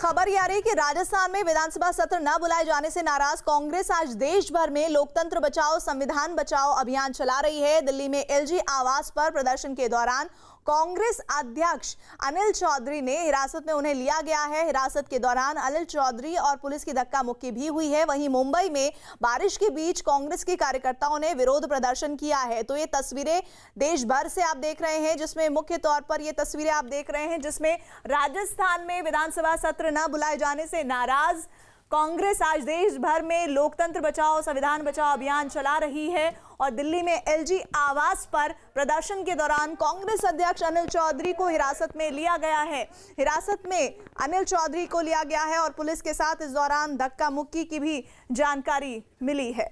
खबर ये आ रही कि राजस्थान में विधानसभा सत्र न बुलाए जाने से नाराज कांग्रेस आज देश भर में लोकतंत्र बचाओ संविधान बचाओ अभियान चला रही है। दिल्ली में एलजी आवास पर प्रदर्शन के दौरान कांग्रेस अध्यक्ष अनिल चौधरी ने हिरासत में उन्हें लिया गया है। हिरासत के दौरान अनिल चौधरी और पुलिस की धक्का मुक्की भी हुई है। वहीं मुंबई में बारिश के बीच कांग्रेस के कार्यकर्ताओं ने विरोध प्रदर्शन किया है। तो ये तस्वीरें देश भर से आप देख रहे हैं, जिसमें मुख्य तौर पर ये तस्वीरें आप देख रहे हैं जिसमें राजस्थान में विधानसभा सत्र न बुलाए जाने से नाराज कांग्रेस आज देश भर में लोकतंत्र बचाओ संविधान बचाओ अभियान चला रही है। और दिल्ली में एलजी आवास पर प्रदर्शन के दौरान कांग्रेस अध्यक्ष अनिल चौधरी को हिरासत में लिया गया है। हिरासत में अनिल चौधरी को लिया गया है और पुलिस के साथ इस दौरान धक्का मुक्की की भी जानकारी मिली है।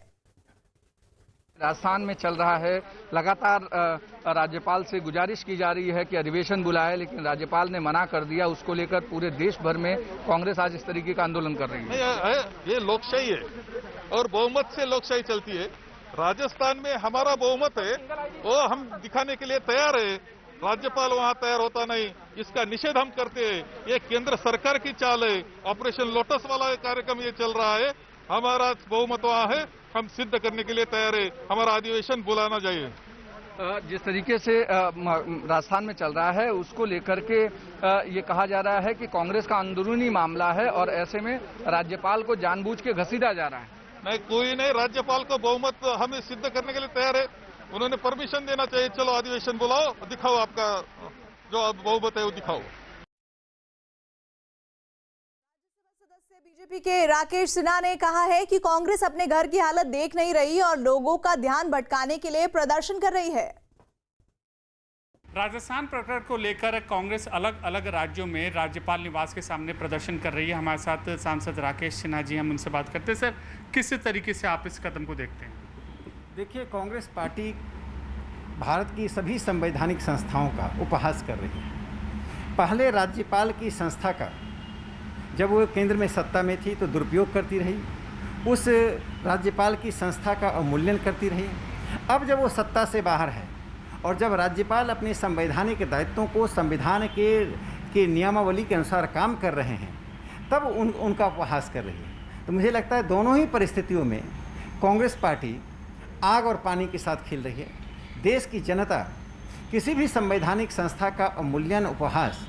राजस्थान में चल रहा है, लगातार राज्यपाल से गुजारिश की जा रही है कि अधिवेशन बुलाए, लेकिन राज्यपाल ने मना कर दिया। उसको लेकर पूरे देश भर में कांग्रेस आज इस तरीके का आंदोलन कर रही है। ये लोकशाही है और बहुमत से लोकशाही चलती है। राजस्थान में हमारा बहुमत है, वो हम दिखाने के लिए तैयार है। राज्यपाल वहां तैयार होता नहीं, इसका निषेध हम करते हैं। ये केंद्र सरकार की चाल है, ऑपरेशन लोटस वाला कार्यक्रम ये चल रहा है। हमारा बहुमत वहां है, हम सिद्ध करने के लिए तैयार है। हमारा अधिवेशन बुलाना चाहिए। जिस तरीके से राजस्थान में चल रहा है उसको लेकर के ये कहा जा रहा है कि कांग्रेस का अंदरूनी मामला है और ऐसे में राज्यपाल को जानबूझ के घसीटा जा रहा है। नहीं, कोई नहीं, राज्यपाल को बहुमत हमें सिद्ध करने के लिए तैयार है। उन्होंने परमिशन देना चाहिए। चलो अधिवेशन बुलाओ, दिखाओ आपका जो बहुमत है वो दिखाओ। बीजेपी के राकेश सिन्हा ने कहा है कि कांग्रेस अपने घर की हालत देख नहीं रही और लोगों का ध्यान भटकाने के लिए प्रदर्शन कर रही है। राजस्थान प्रकरण को लेकर कांग्रेस अलग अलग राज्यों में राज्यपाल निवास के सामने प्रदर्शन कर रही है। हमारे साथ सांसद राकेश सिन्हा जी, हम उनसे बात करते हैं। सर, किस तरीके से आप इस कदम को देखते हैं? देखिए, कांग्रेस पार्टी भारत की सभी संवैधानिक संस्थाओं का उपहास कर रही है। पहले राज्यपाल की संस्था का जब वो केंद्र में सत्ता में थी तो दुरुपयोग करती रही, उस राज्यपाल की संस्था का अवमूल्यन करती रही। अब जब वो सत्ता से बाहर है और जब राज्यपाल अपने संवैधानिक दायित्वों को संविधान के नियमावली के अनुसार काम कर रहे हैं, तब उनका उपहास कर रही है। तो मुझे लगता है दोनों ही परिस्थितियों में कांग्रेस पार्टी आग और पानी के साथ खेल रही है। देश की जनता किसी भी संवैधानिक संस्था का अवमूल्यन उपहास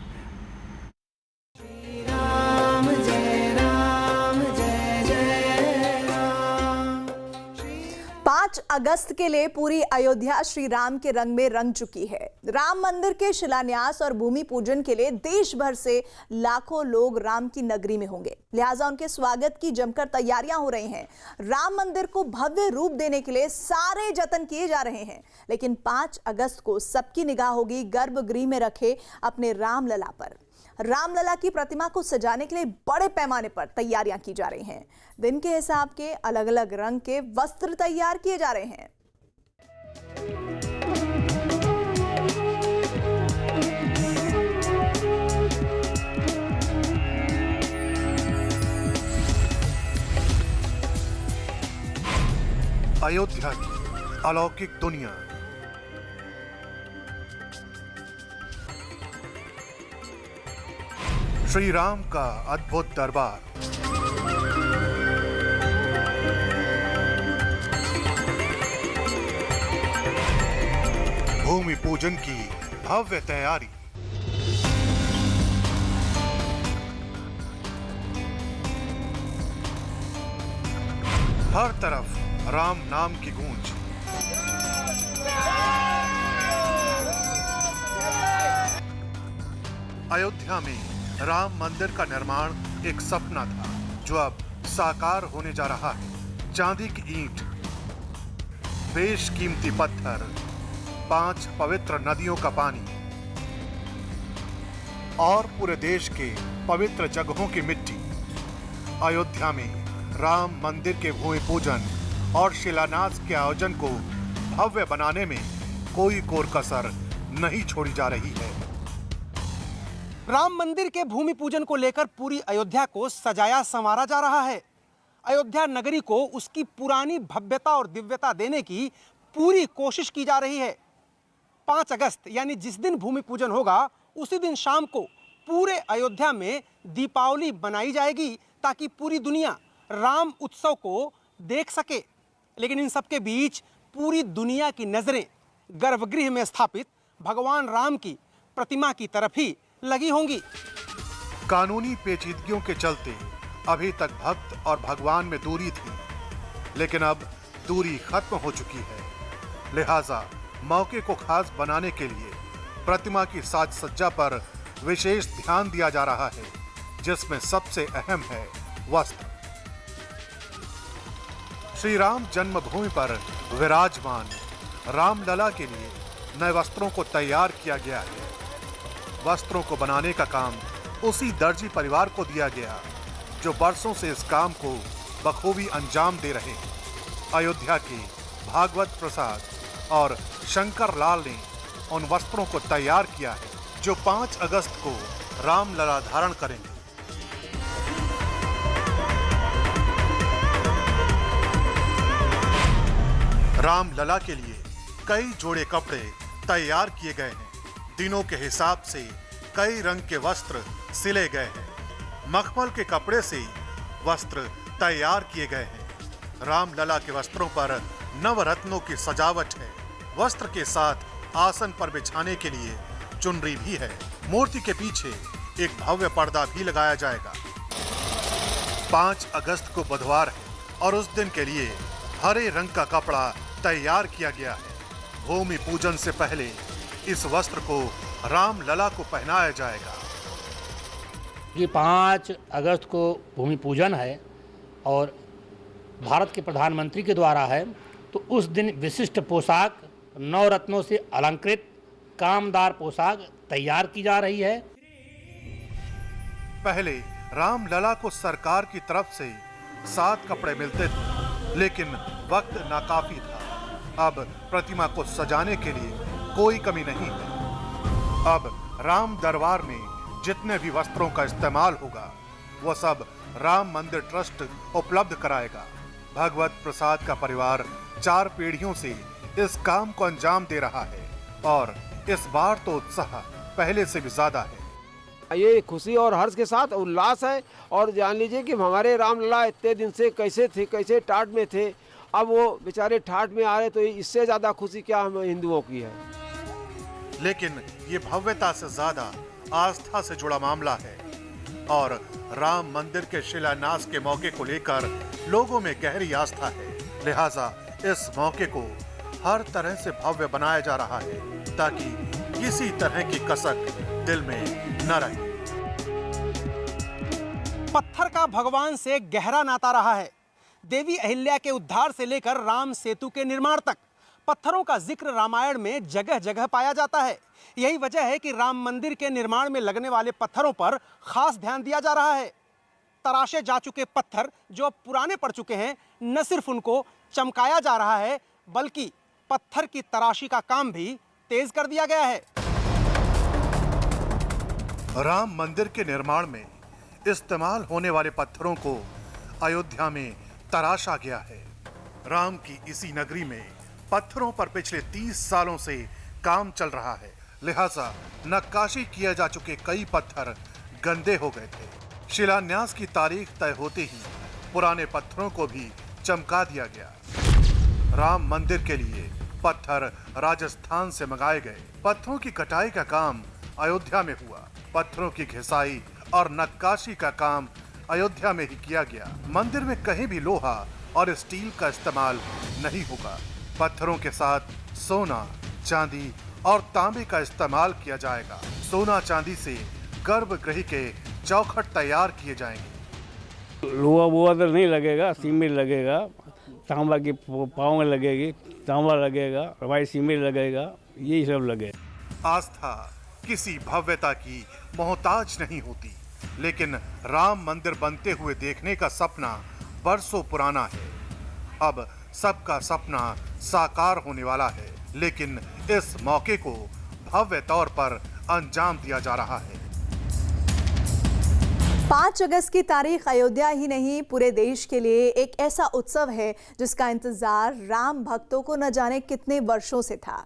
5 अगस्त के लिए पूरी अयोध्या श्री राम के रंग में रंग चुकी है। राम मंदिर के शिलान्यास और भूमि पूजन के लिए देश भर से लाखों लोग राम की नगरी में होंगे, लिहाजा उनके स्वागत की जमकर तैयारियां हो रही हैं। राम मंदिर को भव्य रूप देने के लिए सारे जतन किए जा रहे हैं, लेकिन 5 अगस्त को सबकी निगाह होगी गर्भगृह में रखे अपने रामलला पर। रामलला की प्रतिमा को सजाने के लिए बड़े पैमाने पर तैयारियां की जा रही हैं। दिन के हिसाब के अलग अलग रंग के वस्त्र तैयार किए जा रहे हैं। अयोध्या की अलौकिक दुनिया, श्री राम का अद्भुत दरबार, भूमि पूजन की भव्य तैयारी, हर तरफ राम नाम की गूंज। अयोध्या में राम मंदिर का निर्माण एक सपना था जो अब साकार होने जा रहा है। चांदी की ईंट, बेशकीमती पत्थर, 5 पवित्र नदियों का पानी और पूरे देश के पवित्र जगहों की मिट्टी। अयोध्या में राम मंदिर के भूमि पूजन और शिलान्यास के आयोजन को भव्य बनाने में कोई कोर कसर नहीं छोड़ी जा रही है। राम मंदिर के भूमि पूजन को लेकर पूरी अयोध्या को सजाया संवारा जा रहा है। अयोध्या नगरी को उसकी पुरानी भव्यता और दिव्यता देने की पूरी कोशिश की जा रही है। 5 अगस्त यानी जिस दिन भूमि पूजन होगा उसी दिन शाम को पूरे अयोध्या में दीपावली बनाई जाएगी ताकि पूरी दुनिया राम उत्सव को देख सके। लेकिन इन सबके बीच पूरी दुनिया की नजरें गर्भगृह में स्थापित भगवान राम की प्रतिमा की तरफ ही लगी होंगी। कानूनी पेचीदगियों के चलते अभी तक भक्त और भगवान में दूरी थी, लेकिन अब दूरी खत्म हो चुकी है। लिहाजा मौके को खास बनाने के लिए प्रतिमा की साज सज्जा पर विशेष ध्यान दिया जा रहा है, जिसमें सबसे अहम है वस्त्र। श्री राम जन्मभूमि पर विराजमान रामलला के लिए नए वस्त्रों को तैयार किया गया है। वस्त्रों को बनाने का काम उसी दर्जी परिवार को दिया गया जो बरसों से इस काम को बखूबी अंजाम दे रहे हैं। अयोध्या के भागवत प्रसाद और शंकर लाल ने उन वस्त्रों को तैयार किया है जो 5 अगस्त को रामलला धारण करेंगे। रामलला के लिए कई जोड़े कपड़े तैयार किए गए हैं। दिनों के हिसाब से कई रंग के वस्त्र सिले गए हैं। मखमल के कपड़े से वस्त्र तैयार किए गए हैं। रामलला के वस्त्रों पर नवरत्नों की सजावट है। वस्त्र के साथ आसन पर बिछाने के लिए चुनरी भी है। मूर्ति के पीछे एक भव्य पर्दा भी लगाया जाएगा। 5 अगस्त को बुधवार है और उस दिन के लिए हरे रंग का कपड़ा तैयार किया गया है। भूमि पूजन से पहले इस वस्त्र को रामलला को पहनाया जाएगा। ये 5 अगस्त को भूमि पूजन है और भारत के प्रधानमंत्री के द्वारा है, तो उस दिन विशिष्ट पोशाक नवरत्नों से अलंकृत कामदार पोशाक तैयार की जा रही है। पहले रामलला को सरकार की तरफ से 7 कपड़े मिलते थे, लेकिन वक्त नाकाफी था। अब प्रतिमा को सजाने के लिए कोई कमी नहीं है। अब राम दरबार में जितने भी वस्त्रों का इस्तेमाल होगा वो सब राम मंदिर ट्रस्ट उपलब्ध कराएगा। भागवत प्रसाद का परिवार 4 पीढ़ियों से इस काम को अंजाम दे रहा है और इस बार तो उत्साह पहले से भी ज्यादा है। ये खुशी और हर्ष के साथ उल्लास है। और जान लीजिए कि हमारे रामलला इतने दिन से कैसे थे, कैसे ठाठ में थे, अब वो बेचारे ठाठ में आ रहे, तो इससे ज्यादा खुशी क्या हम हिंदुओं की है। लेकिन ये भव्यता से ज्यादा आस्था से जुड़ा मामला है और राम मंदिर के शिलान्यास के मौके को लेकर लोगों में गहरी आस्था है। लिहाजा इस मौके को हर तरह से भव्य बनाया जा रहा है ताकि किसी तरह की कसक दिल में न रहे। पत्थर का भगवान से गहरा नाता रहा है। देवी अहिल्या के उद्धार से लेकर राम सेतु के निर्माण तक पत्थरों का जिक्र रामायण में जगह जगह पाया जाता है। यही वजह है कि राम मंदिर के निर्माण में लगने वाले पत्थरों पर खास ध्यान दिया जा रहा है। तराशे जा चुके पत्थर जो अब पुराने पड़ चुके हैं, न सिर्फ उनको चमकाया जा रहा है बल्कि पत्थर की तराशी का काम भी तेज कर दिया गया है। राम मंदिर के निर्माण में इस्तेमाल होने वाले पत्थरों को अयोध्या में तराशा गया है। राम की इसी नगरी में पत्थरों पर पिछले 30 सालों से काम चल रहा है। लिहाजा नक्काशी किए जा चुके कई पत्थर गंदे हो गए थे। शिलान्यास की तारीख तय होते ही पुराने पत्थरों को भी चमका दिया गया। राम मंदिर के लिए पत्थर राजस्थान से मंगाए गए। पत्थरों की कटाई का काम अयोध्या में हुआ। पत्थरों की घिसाई और नक्काशी का काम अयोध्या में ही किया गया। मंदिर में कहीं भी लोहा और स्टील का इस्तेमाल नहीं होगा। पत्थरों के साथ सोना, चांदी और तांबे का इस्तेमाल किया जाएगा। सोना चांदी से गर्भगृह के चौखट तैयार किए जाएंगे। लोहा वोहा तो नहीं लगेगा, सीमेंट लगेगा, तांबा की पाँव में लगेगी, तांबा लगेगा, हमारी सीमेंट लगेगा, यही सब लगेगा। आस्था किसी भव्यता की मोहताज नहीं होती, लेकिन राम मंदिर बनते हुए देखने का सपना बरसों पुराना है। अब सबका सपना साकार होने वाला है, लेकिन इस मौके को भव्य तौर पर अंजाम दिया जा रहा है। 5 अगस्त की तारीख अयोध्या ही नहीं पूरे देश के लिए एक ऐसा उत्सव है जिसका इंतजार राम भक्तों को न जाने कितने वर्षों से था।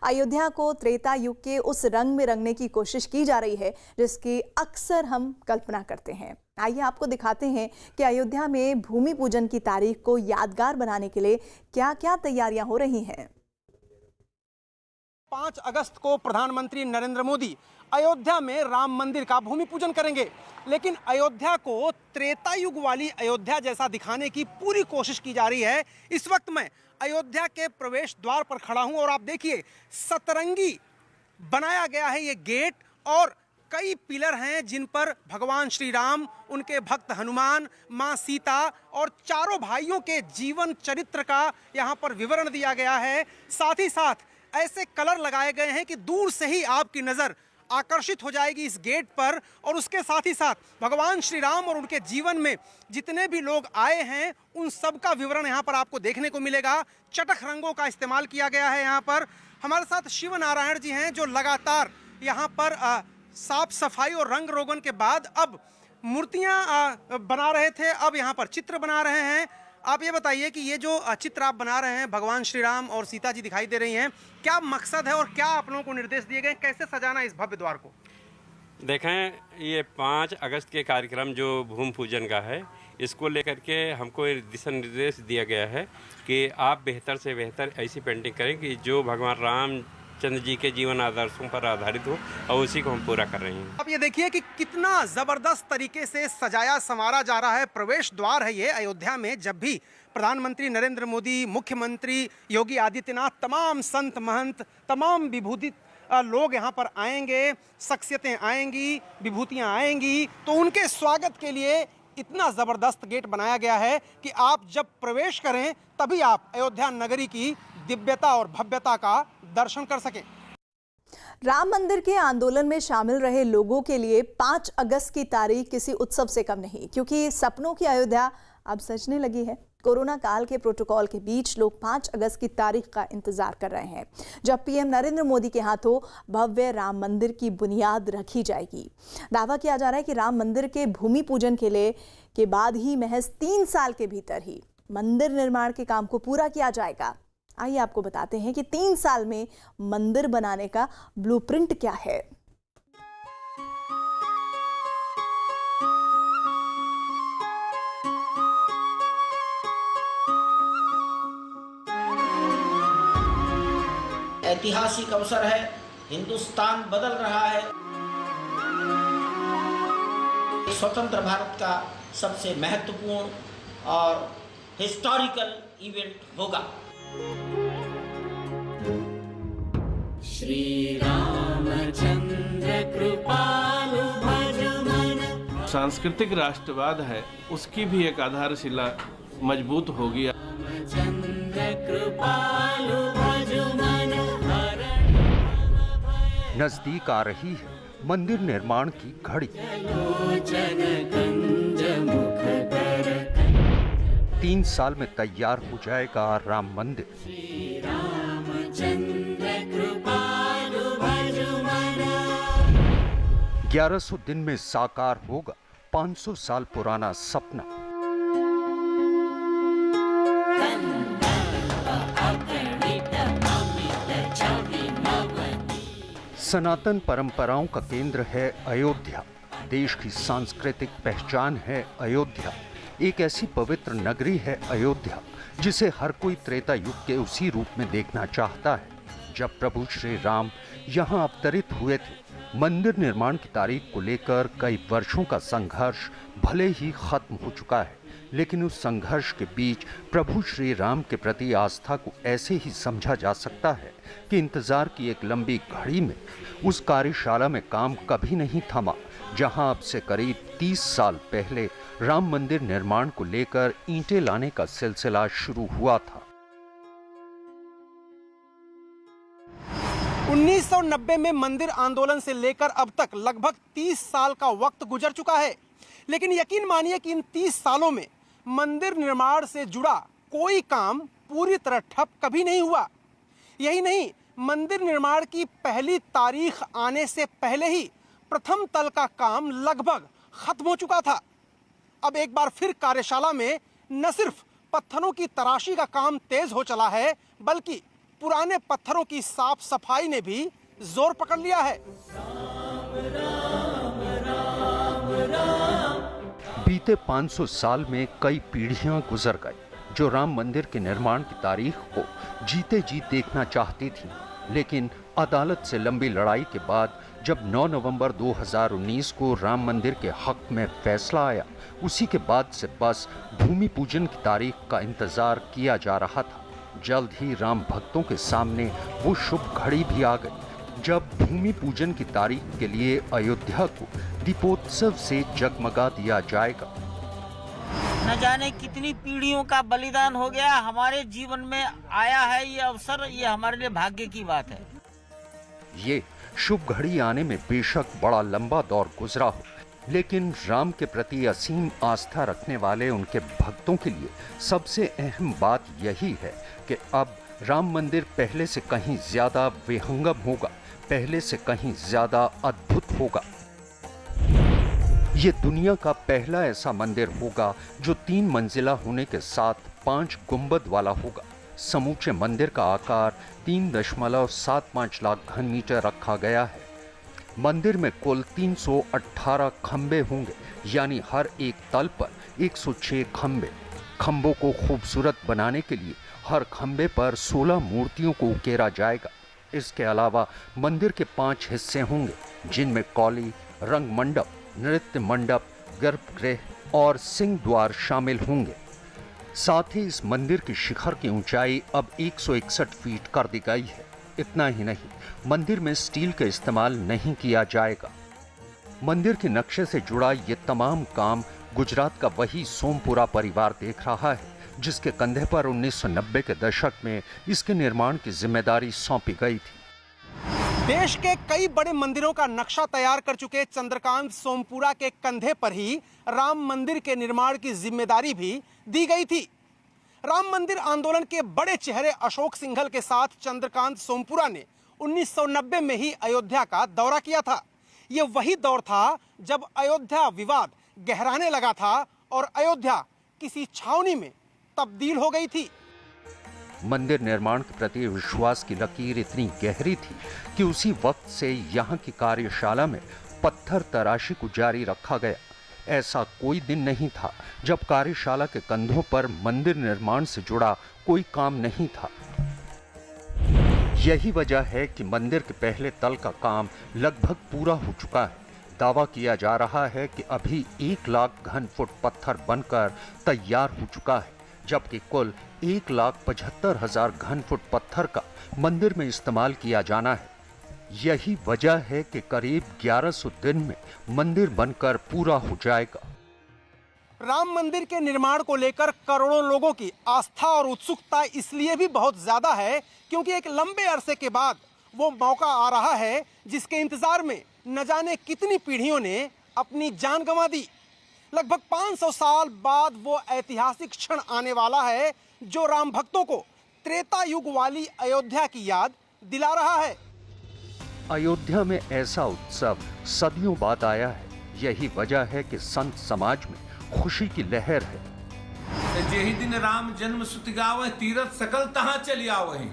अयोध्या को त्रेता युग के उस रंग में रंगने की कोशिश की जा रही है जिसकी अक्सर हम कल्पना करते हैं। आइए आपको दिखाते हैं कि अयोध्या में भूमि पूजन की तारीख को यादगार बनाने के लिए क्या-क्या तैयारियां हो रही हैं। 5 अगस्त को प्रधानमंत्री नरेंद्र मोदी अयोध्या में राम मंदिर का भूमि पूजन करेंगे, लेकिन अयोध्या को त्रेता युग वाली अयोध्या जैसा दिखाने की पूरी कोशिश की जा रही है। इस वक्त मैं अयोध्या के प्रवेश द्वार पर खड़ा हूं और आप देखिए सतरंगी बनाया गया है ये गेट और कई पिलर हैं जिन पर भगवान श्री राम, उनके भक्त हनुमान, मां सीता और चारों भाइयों के जीवन चरित्र का यहां पर विवरण दिया गया है। साथ ही साथ ऐसे कलर लगाए गए हैं कि दूर से ही आपकी नजर आकर्षित हो जाएगी इस गेट पर और उसके साथ ही साथ भगवान श्री राम और उनके जीवन में जितने भी लोग आए हैं उन सब का विवरण यहाँ पर आपको देखने को मिलेगा। चटख रंगों का इस्तेमाल किया गया है। यहाँ पर हमारे साथ शिव नारायण जी हैं जो लगातार यहाँ पर साफ सफाई और रंग रोगन के बाद अब मूर्तियाँ बना रहे थे, अब यहाँ पर चित्र बना रहे हैं। आप ये बताइए कि ये जो चित्र आप बना रहे हैं, भगवान श्री राम और सीता जी दिखाई दे रही हैं, क्या मकसद है और क्या आप लोगों को निर्देश दिए गए, कैसे सजाना इस भव्य द्वार को? देखें, ये 5 अगस्त के कार्यक्रम जो भूमि पूजन का है, इसको लेकर के हमको दिशा निर्देश दिया गया है कि आप बेहतर से बेहतर ऐसी पेंटिंग करें कि जो भगवान राम चंद्र जी के जीवन आदर्शों पर आधारित हो और उसी को हम पूरा कर रहे हैं। अब ये देखिए कि कितना जबरदस्त तरीके से सजाया संवारा जा रहा है। प्रवेश द्वार है ये अयोध्या में। जब भी प्रधानमंत्री नरेंद्र मोदी, मुख्यमंत्री योगी आदित्यनाथ, तमाम संत महंत, तमाम विभूति लोग यहाँ पर आएंगे, शख्सियतें आएंगी, विभूतियाँ आएंगी, तो उनके स्वागत के लिए इतना ज़बरदस्त गेट बनाया गया है कि आप जब प्रवेश करें तभी आप अयोध्या नगरी की दिव्यता और भव्यता का दर्शन कर सकें। राम मंदिर के आंदोलन में शामिल रहे लोगों के लिए 5 अगस्त की तारीख किसी उत्सव से कम नहीं, क्योंकि सपनों की अयोध्या अब सजने लगी है। कोरोना काल के प्रोटोकॉल के बीच लोग 5 अगस्त की तारीख का इंतजार कर रहे हैं, जब पीएम नरेंद्र मोदी के हाथों भव्य राम मंदिर की बुनियाद रखी जाएगी। दावा किया जा रहा है कि राम मंदिर के भूमि पूजन के बाद ही महज 3 साल के भीतर ही मंदिर निर्माण के काम को पूरा किया जाएगा। आइए आपको बताते हैं कि 3 साल में मंदिर बनाने का ब्लूप्रिंट क्या है। ऐतिहासिक अवसर है, हिंदुस्तान बदल रहा है। स्वतंत्र भारत का सबसे महत्वपूर्ण और हिस्टोरिकल इवेंट होगा। श्री रामचंद्र कृपालु भज मन। सांस्कृतिक राष्ट्रवाद है, उसकी भी एक आधारशिला मजबूत होगी। रामचंद्र कृपालु भज मन। नजदीक आ रही है मंदिर निर्माण की घड़ी। 3 साल में तैयार हो जाएगा राम मंदिर। 1100 दिन में साकार होगा 500 साल पुराना सपना। सनातन परंपराओं का केंद्र है अयोध्या। देश की सांस्कृतिक पहचान है अयोध्या। एक ऐसी पवित्र नगरी है अयोध्या जिसे हर कोई त्रेता युग के उसी रूप में देखना चाहता है जब प्रभु श्री राम यहाँ अवतरित हुए थे। मंदिर निर्माण की तारीख को लेकर कई वर्षों का संघर्ष भले ही खत्म हो चुका है, लेकिन उस संघर्ष के बीच प्रभु श्री राम के प्रति आस्था को ऐसे ही समझा जा सकता है कि इंतजार की एक लंबी घड़ी में उस कार्यशाला में काम कभी नहीं थमा जहां अब से करीब 30 साल पहले राम मंदिर निर्माण को लेकर ईंटें लाने का सिलसिला शुरू हुआ था। 1990 में मंदिर आंदोलन से लेकर अब तक लगभग 30 साल का वक्त गुजर चुका है, लेकिन यकीन मानिए कि इन 30 सालों में मंदिर निर्माण से जुड़ा कोई काम पूरी तरह ठप कभी नहीं हुआ। यही नहीं, मंदिर निर्माण की पहली तारीख आने से पहले ही प्रथम तल का काम लगभग खत्म हो चुका था। अब एक बार फिर कार्यशाला में न सिर्फ पत्थरों की तराशी का काम तेज हो चला है, बल्कि पुराने पत्थरों की साफ सफाई ने भी जोर पकड़ लिया है। बीते 500 साल में कई पीढ़ियां गुजर गई जो राम मंदिर के निर्माण की तारीख को जीते जी देखना चाहती थी, लेकिन अदालत से लंबी लड़ाई के बाद जब 9 नवंबर 2019 को राम मंदिर के हक में फैसला आया, उसी के बाद से बस भूमि पूजन की तारीख का इंतजार किया जा रहा था। जल्द ही राम भक्तों के सामने वो शुभ घड़ी भी आ गई जब भूमि पूजन की तारीख के लिए अयोध्या को दीपोत्सव से जगमगा दिया जाएगा। न जाने कितनी पीढ़ियों का बलिदान हो गया, हमारे जीवन में आया है ये अवसर, ये हमारे लिए भाग्य की बात है। ये शुभ घड़ी आने में बेशक बड़ा लंबा दौर गुजरा हो, लेकिन राम के प्रति असीम आस्था रखने वाले उनके भक्तों के लिए सबसे अहम बात यही है कि अब राम मंदिर पहले से कहीं ज्यादा विहंगम होगा, पहले से कहीं ज्यादा अद्भुत होगा। ये दुनिया का पहला ऐसा मंदिर होगा जो 3 मंजिला होने के साथ 5 गुंबद वाला होगा। समूचे मंदिर का आकार 3.75 लाख घन मीटर रखा गया है। मंदिर में कुल 318 खंबे होंगे, यानी हर एक तल पर 106 खंबे। खंबों को खूबसूरत बनाने के लिए हर खंबे पर 16 मूर्तियों को उकेरा जाएगा। इसके अलावा मंदिर के 5 हिस्से होंगे, जिनमें कौली, रंग मंडप, नृत्य मंडप, गर्भगृह और सिंह द्वार शामिल होंगे। साथ ही इस मंदिर की शिखर की ऊंचाई अब 161 फीट कर दी गई है। इतना ही नहीं, मंदिर में स्टील का इस्तेमाल नहीं किया जाएगा। मंदिर के नक्शे से जुड़ा ये तमाम काम गुजरात का वही सोमपुरा परिवार देख रहा है, जिसके कंधे पर 1990 के दशक में इसके निर्माण की जिम्मेदारी सौंपी गई थी। देश के कई बड़े मंदिरों का नक्शा तैयार कर चुके चंद्रकांत सोमपुरा के कंधे पर ही राम मंदिर के निर्माण की जिम्मेदारी भी दी गई थी। राम मंदिर आंदोलन के बड़े चेहरे अशोक सिंघल के साथ चंद्रकांत सोमपुरा ने 1990 में ही अयोध्या का दौरा किया था। ये वही दौर था जब अयोध्या विवाद गहराने लगा था और अयोध्या किसी छावनी में तब्दील हो गई थी। मंदिर निर्माण के प्रति विश्वास की लकीर इतनी गहरी थी कि उसी वक्त से यहाँ की कार्यशाला में पत्थर तराशी को जारी रखा गया। ऐसा कोई दिन नहीं था जब कार्यशाला के कंधों पर मंदिर निर्माण से जुड़ा कोई काम नहीं था। यही वजह है कि मंदिर के पहले तल का काम लगभग पूरा हो चुका है। दावा किया जा रहा है कि अभी 1 लाख घन फुट पत्थर बनकर तैयार हो चुका है, जबकि कुल 1,75,000 घन फुट पत्थर का मंदिर में इस्तेमाल किया जाना है। यही वजह है कि करीब 1100 दिन में मंदिर बनकर पूरा हो जाएगा। राम मंदिर के निर्माण को लेकर करोड़ों लोगों की आस्था और उत्सुकता इसलिए भी बहुत ज्यादा है क्योंकि एक लंबे अरसे के बाद वो मौका आ रहा है जिसके इंतजार में न जाने कितनी पीढ़ियों ने अपनी जान गंवा दी। लगभग 500 साल बाद वो ऐतिहासिक क्षण आने वाला है जो राम भक्तों को त्रेता युग वाली अयोध्या की याद दिला रहा है। अयोध्या में ऐसा उत्सव सदियों बाद आया है। यही वजह है कि संत समाज में खुशी की लहर है। जेहि दिन राम जन्म सुति गावहि, तीरथ सकल तहां चली आवहि।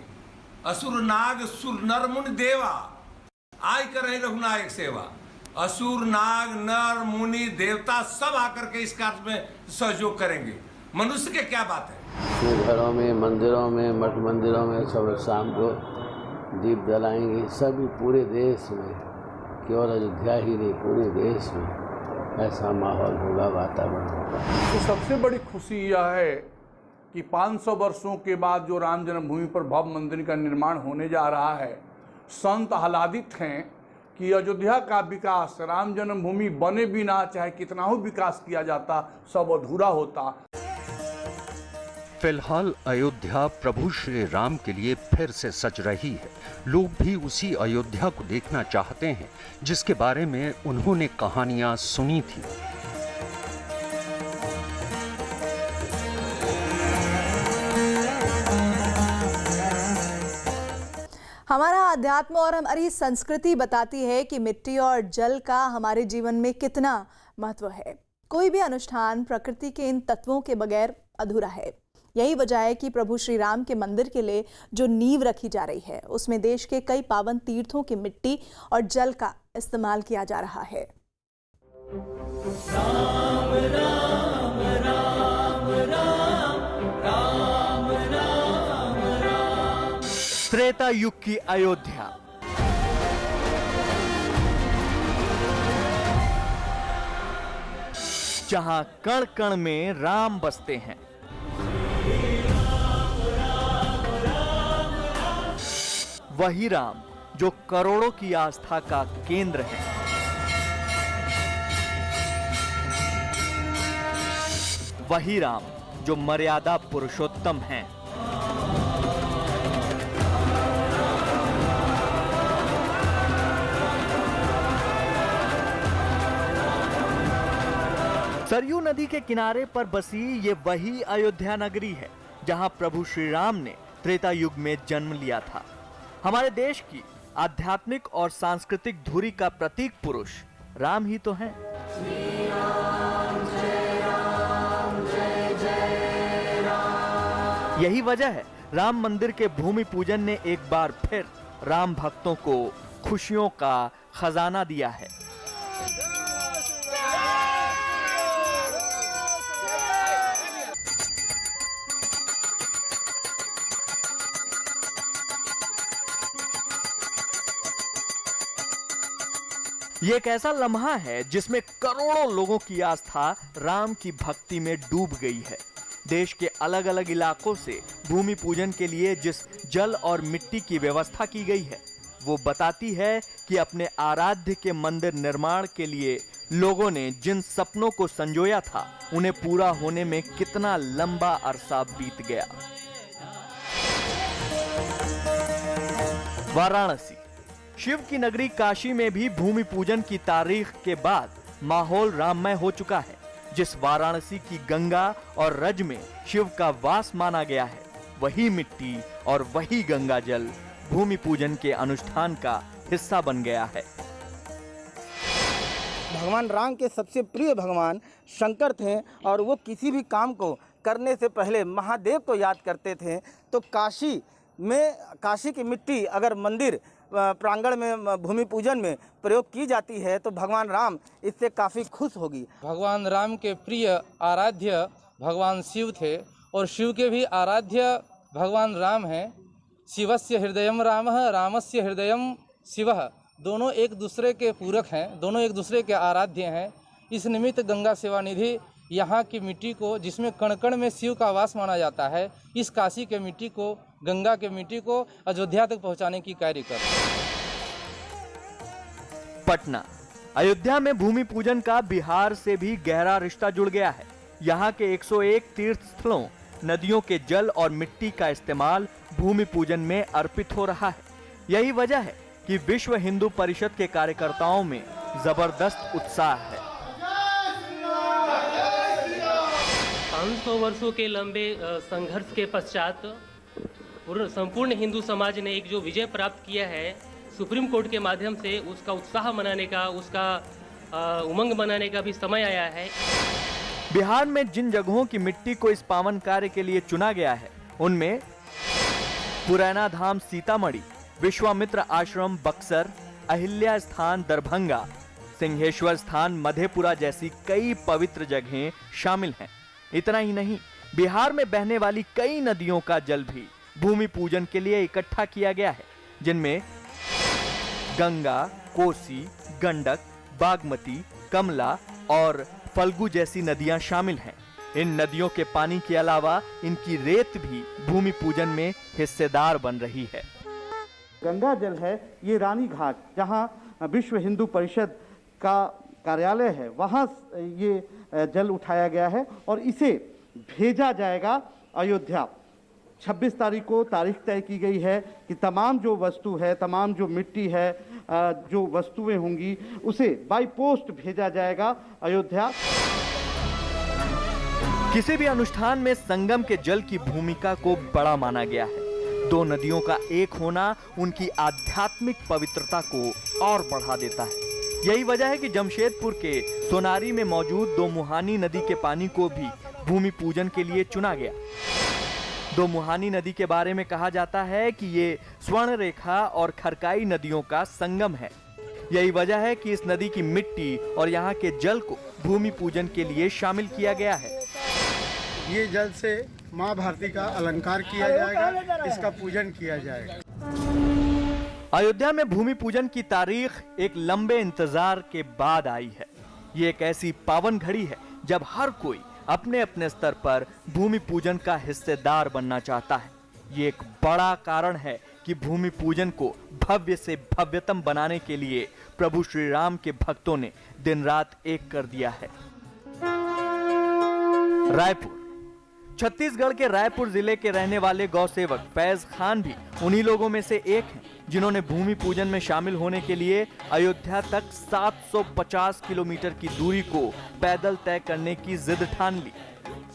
असुर नाग सुर नर मुनि देवा, आय करहि रघुनायक सेवा। असुर नाग नर मुनि देवता सब आकर के इस कार्य में सहयोग करेंगे। मनुष्य के क्या बात है। घरों में, मंदिरों में, मठ मंदिरों में सब शाम को दीप जलाएंगे। सभी पूरे देश में, केवल अयोध्या ही नहीं पूरे देश में ऐसा माहौल होगा, वातावरण होगा। तो सबसे बड़ी खुशी यह है कि 500 वर्षों के बाद जो राम जन्मभूमि पर भव्य मंदिर का निर्माण होने जा रहा है, संत आह्लादित हैं कि अयोध्या का विकास, राम जन्मभूमि बने बिना चाहे कितना ही विकास किया जाता, सब अधूरा होता। फिलहाल अयोध्या प्रभु श्री राम के लिए फिर से सज रही है। लोग भी उसी अयोध्या को देखना चाहते हैं जिसके बारे में उन्होंने कहानियां सुनी थी। हमारा अध्यात्म और हमारी संस्कृति बताती है कि मिट्टी और जल का हमारे जीवन में कितना महत्व है। कोई भी अनुष्ठान प्रकृति के इन तत्वों के बगैर अधूरा है। यही वजह है कि प्रभु श्री राम के मंदिर के लिए जो नींव रखी जा रही है उसमें देश के कई पावन तीर्थों की मिट्टी और जल का इस्तेमाल किया जा रहा है। राम राम राम राम राम राम राम। त्रेता युग की अयोध्या, जहां कण कण में राम बसते हैं। वही राम जो करोड़ों की आस्था का केंद्र है। वही राम जो मर्यादा पुरुषोत्तम हैं। सरयू नदी के किनारे पर बसी ये वही अयोध्या नगरी है जहां प्रभु श्री राम ने त्रेता युग में जन्म लिया था। हमारे देश की आध्यात्मिक और सांस्कृतिक धुरी का प्रतीक पुरुष राम ही तो हैं। यही वजह है राम मंदिर के भूमि पूजन ने एक बार फिर राम भक्तों को खुशियों का खजाना दिया है। ये एक ऐसा लम्हा है जिसमें करोड़ों लोगों की आस्था राम की भक्ति में डूब गई है। देश के अलग अलग इलाकों से भूमि पूजन के लिए जिस जल और मिट्टी की व्यवस्था की गई है वो बताती है कि अपने आराध्य के मंदिर निर्माण के लिए लोगों ने जिन सपनों को संजोया था उन्हें पूरा होने में कितना लंबा अरसा बीत गया। वाराणसी, शिव की नगरी काशी में भी भूमि पूजन की तारीख के बाद माहौल राममय हो चुका है। जिस वाराणसी की गंगा और रज में शिव का वास माना गया है, वही मिट्टी और वही गंगा जल भूमि पूजन के अनुष्ठान का हिस्सा बन गया है। भगवान राम के सबसे प्रिय भगवान शंकर थे और वो किसी भी काम को करने से पहले महादेव को याद करते थे। तो काशी की मिट्टी अगर मंदिर प्रांगण में भूमि पूजन में प्रयोग की जाती है तो भगवान राम इससे काफ़ी खुश होगी। भगवान राम के प्रिय आराध्य भगवान शिव थे और शिव के भी आराध्य भगवान राम हैं। शिवस्य हृदयम रामः, रामस्य हृदयम शिवः। दोनों एक दूसरे के पूरक हैं, दोनों एक दूसरे के आराध्य हैं। इस निमित्त गंगा सेवा निधि यहाँ की मिट्टी को, जिसमें कण कण में शिव का वास माना जाता है, इस काशी के मिट्टी को, गंगा के मिट्टी को अयोध्या तक पहुँचाने की कार्य कर रही है। पटना, अयोध्या में भूमि पूजन का बिहार से भी गहरा रिश्ता जुड़ गया है। यहाँ के 101 तीर्थ स्थलों, नदियों के जल और मिट्टी का इस्तेमाल भूमि पूजन में अर्पित हो रहा है। यही वजह है कि विश्व हिंदू परिषद के कार्यकर्ताओं में जबरदस्त उत्साह है। 500 वर्षों के लंबे संघर्ष के पश्चात संपूर्ण हिंदू समाज ने एक जो विजय प्राप्त किया है सुप्रीम कोर्ट के माध्यम से, उसका उत्साह मनाने का, उसका उमंग मनाने का भी समय आया है। बिहार में जिन जगहों की मिट्टी को इस पावन कार्य के लिए चुना गया है उनमें पुरैना धाम सीतामढ़ी, विश्वामित्र आश्रम बक्सर, अहिल्या स्थान दरभंगा, सिंहेश्वर स्थान मधेपुरा जैसी कई पवित्र जगहें शामिल हैं। इतना ही नहीं, बिहार में बहने वाली कई नदियों का जल भी भूमि पूजन के लिए इकट्ठा किया गया है, जिनमें गंगा, कोसी, गंडक, बागमती, कमला और फल्गु जैसी नदियां शामिल हैं। इन नदियों के पानी के अलावा इनकी रेत भी भूमि पूजन में हिस्सेदार बन रही है। गंगा जल है, ये रानी घाट जहाँ विश्व हिंदू परिषद का कार्यालय है, वहाँ ये जल उठाया गया है और इसे भेजा जाएगा अयोध्या। 26 तारीख को तारीख तय की गई है कि तमाम जो वस्तु है, तमाम जो मिट्टी है, जो वस्तुएं होंगी, उसे बाई पोस्ट भेजा जाएगा अयोध्या। किसी भी अनुष्ठान में संगम के जल की भूमिका को बड़ा माना गया है। दो नदियों का एक होना उनकी आध्यात्मिक पवित्रता को और बढ़ा देता है। यही वजह है कि जमशेदपुर के सोनारी में मौजूद दो मुहानी नदी के पानी को भी भूमि पूजन के लिए चुना गया। दोमुहानी नदी के बारे में कहा जाता है कि ये स्वर्ण रेखा और खरकाई नदियों का संगम है। यही वजह है कि इस नदी की मिट्टी और यहाँ के जल को भूमि पूजन के लिए शामिल किया गया है। ये जल से माँ भारती का अलंकार किया जाएगा, इसका पूजन किया जाएगा। अयोध्या में भूमि पूजन की तारीख एक लंबे इंतजार के बाद आई है। ये एक ऐसी पावन घड़ी है जब हर कोई अपने अपने स्तर पर भूमि पूजन का हिस्सेदार बनना चाहता है। ये एक बड़ा कारण है कि भूमि पूजन को भव्य से भव्यतम बनाने के लिए प्रभु श्री राम के भक्तों ने दिन रात एक कर दिया है। रायपुर, छत्तीसगढ़ के रायपुर जिले के रहने वाले गौ सेवक फैज खान भी उन्हीं लोगों में से एक हैं जिन्होंने भूमि पूजन में शामिल होने के लिए अयोध्या तक 750 किलोमीटर की दूरी को पैदल तय करने की जिद ठान ली।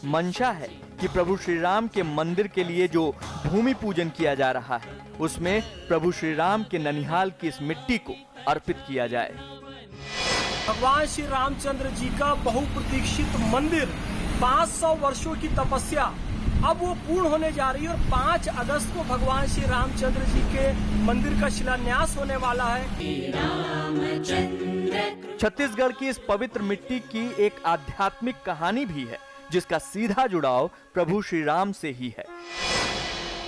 मंशा है कि प्रभु श्री राम के मंदिर के लिए जो भूमि पूजन किया जा रहा है उसमें प्रभु श्री राम के ननिहाल की इस मिट्टी को अर्पित किया जाए। भगवान श्री रामचंद्र जी का बहुप्रतीक्षित मंदिर 500 वर्षों की तपस्या अब वो पूर्ण होने जा रही है और 5 अगस्त को भगवान श्री रामचंद्र जी के मंदिर का शिलान्यास होने वाला है। छत्तीसगढ़ की इस पवित्र मिट्टी की एक आध्यात्मिक कहानी भी है जिसका सीधा जुड़ाव प्रभु श्री राम से ही है।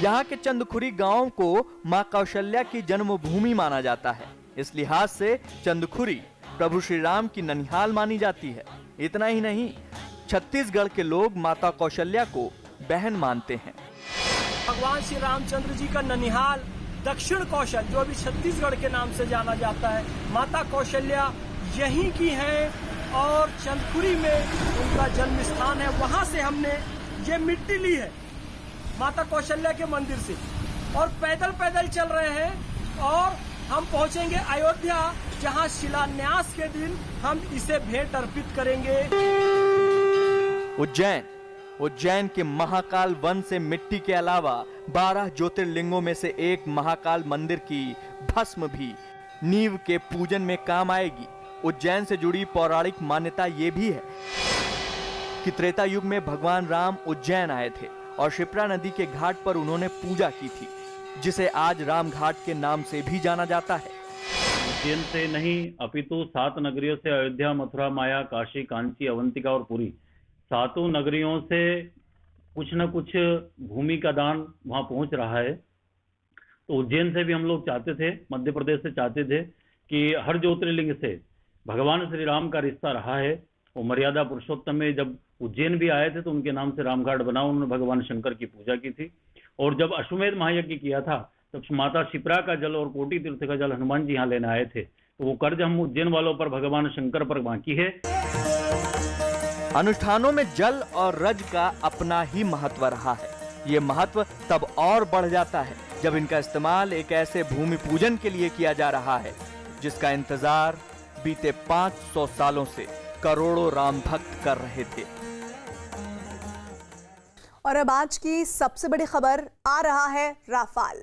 यहाँ के चंदखुरी गांव को मां कौशल्या की जन्मभूमि माना जाता है। इस लिहाज से चंदखुरी प्रभु श्री राम की ननिहाल मानी जाती है। इतना ही नहीं, छत्तीसगढ़ के लोग माता कौशल्या को बहन मानते हैं। भगवान श्री रामचंद्र जी का ननिहाल दक्षिण कौशल जो अभी छत्तीसगढ़ के नाम से जाना जाता है, माता कौशल्या यहीं की है और चंदखुरी में उनका जन्म स्थान है। वहां से हमने ये मिट्टी ली है माता कौशल्या के मंदिर से और पैदल चल रहे हैं और हम पहुंचेंगे अयोध्या जहां शिलान्यास के दिन हम इसे भेंट अर्पित करेंगे। उज्जैन के महाकाल वन से मिट्टी के अलावा 12 ज्योतिर्लिंगों में से एक महाकाल मंदिर की भस्म भी नींव के पूजन में काम आएगी। उज्जैन से जुड़ी पौराणिक मान्यता ये भी है कि त्रेता युग में भगवान राम उज्जैन आए थे और शिप्रा नदी के घाट पर उन्होंने पूजा की थी, जिसे आज राम घाट के नाम से भी जाना जाता है। उज्जैन से नहीं अपितु 7 नगरियों से अयोध्या, मथुरा, माया, काशी, कांची, अवंतिका और पुरी, 7 नगरियों से कुछ न कुछ भूमि का दान वहां पहुंच रहा है। तो उज्जैन से भी हम लोग चाहते थे, मध्य प्रदेश से चाहते थे कि हर ज्योतिर्लिंग से भगवान श्री राम का रिश्ता रहा है। वो मर्यादा पुरुषोत्तम में जब उज्जैन भी आए थे तो उनके नाम से रामघाट बना, उन्होंने भगवान शंकर की पूजा की थी। और जब अश्वमेध महायज्ञ किया था तब माता शिप्रा का जल और कोटि तीर्थ का जल हनुमान जी यहाँ लेने आए थे। तो वो कर्ज हम उज्जैन वालों पर भगवान शंकर पर बाकी है। अनुष्ठानों में जल और रज का अपना ही महत्व रहा है। ये महत्व तब और बढ़ जाता है जब इनका इस्तेमाल एक ऐसे भूमि पूजन के लिए किया जा रहा है जिसका इंतजार बीते 500 सालों से करोड़ों राम भक्त कर रहे थे। और अब आज की सबसे बड़ी खबर आ रहा है राफाल।